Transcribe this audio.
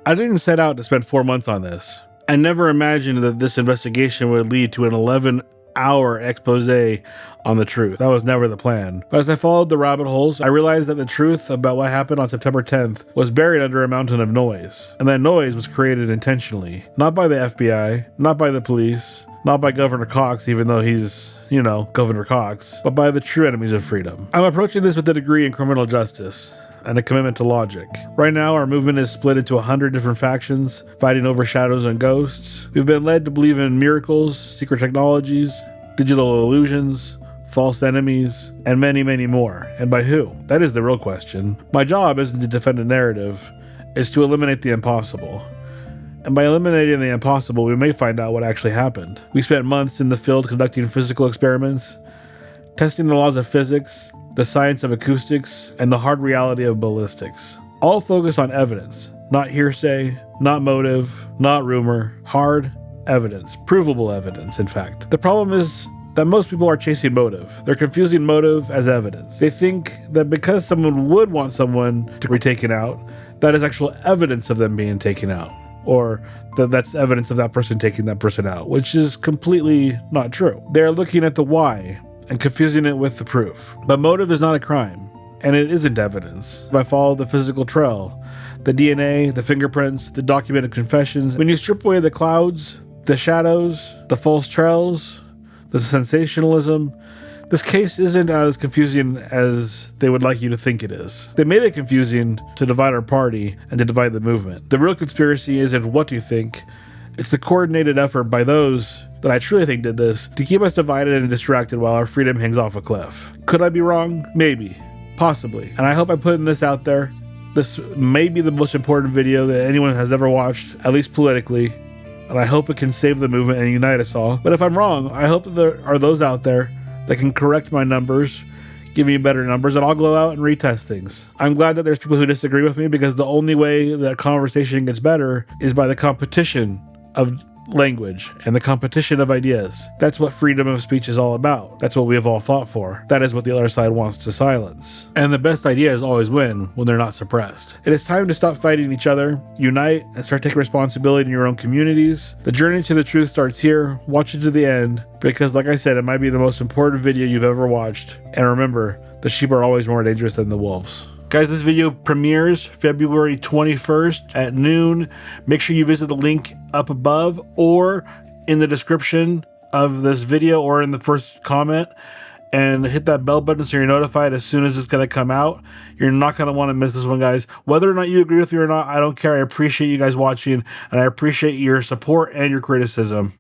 I didn't set out to spend 4 months on this. I never imagined that this investigation would lead to an 11-hour expose on the truth. That was never the plan. But as I followed the rabbit holes, I realized that the truth about what happened on September 10th was buried under a mountain of noise. And that noise was created intentionally. Not by the FBI, not by the police, not by Governor Cox, even though he's, Governor Cox, but by the true enemies of freedom. I'm approaching this with a degree in criminal justice and a commitment to logic. Right now, our movement is split into 100 different factions, fighting over shadows and ghosts. We've been led to believe in miracles, secret technologies, digital illusions, false enemies, and many, many more. And by who? That is the real question. My job isn't to defend a narrative, it's to eliminate the impossible. And by eliminating the impossible, we may find out what actually happened. We spent months in the field conducting physical experiments, testing the laws of physics, the science of acoustics, and the hard reality of ballistics. All focus on evidence, not hearsay, not motive, not rumor, hard evidence, provable evidence, in fact. The problem is that most people are chasing motive. They're confusing motive as evidence. They think that because someone would want someone to be taken out, that is actual evidence of them being taken out, or that's evidence of that person taking that person out, which is completely not true. They're looking at the why and confusing it with the proof. But motive is not a crime, and it isn't evidence. If I follow the physical trail, the DNA, the fingerprints, the documented confessions, when you strip away the clouds, the shadows, the false trails, the sensationalism, this case isn't as confusing as they would like you to think it is. They made it confusing to divide our party and to divide the movement. The real conspiracy isn't what you think, it's the coordinated effort by those that I truly think did this to keep us divided and distracted while our freedom hangs off a cliff. Could I be wrong? Maybe. Possibly. And I hope I'm putting this out there. This may be the most important video that anyone has ever watched, at least politically, and I hope it can save the movement and unite us all. But if I'm wrong, I hope that there are those out there that can correct my numbers, give me better numbers, and I'll go out and retest things. I'm glad that there's people who disagree with me, because the only way that conversation gets better is by the competition of language and the competition of ideas. That's what freedom of speech is all about. That's what we have all fought for. That is what the other side wants to silence. And the best ideas always win when they're not suppressed. It is time to stop fighting each other, unite, and start taking responsibility in your own communities. The journey to the truth starts here. Watch it to the end, because like I said, it might be the most important video you've ever watched. And remember, the sheep are always more dangerous than the wolves. Guys, this video premieres February 21st at noon. Make sure you visit the link up above or in the description of this video or in the first comment, and hit that bell button so you're notified as soon as it's going to come out. You're not going to want to miss this one, guys. Whether or not you agree with me or not, I don't care. I appreciate you guys watching, and I appreciate your support and your criticism.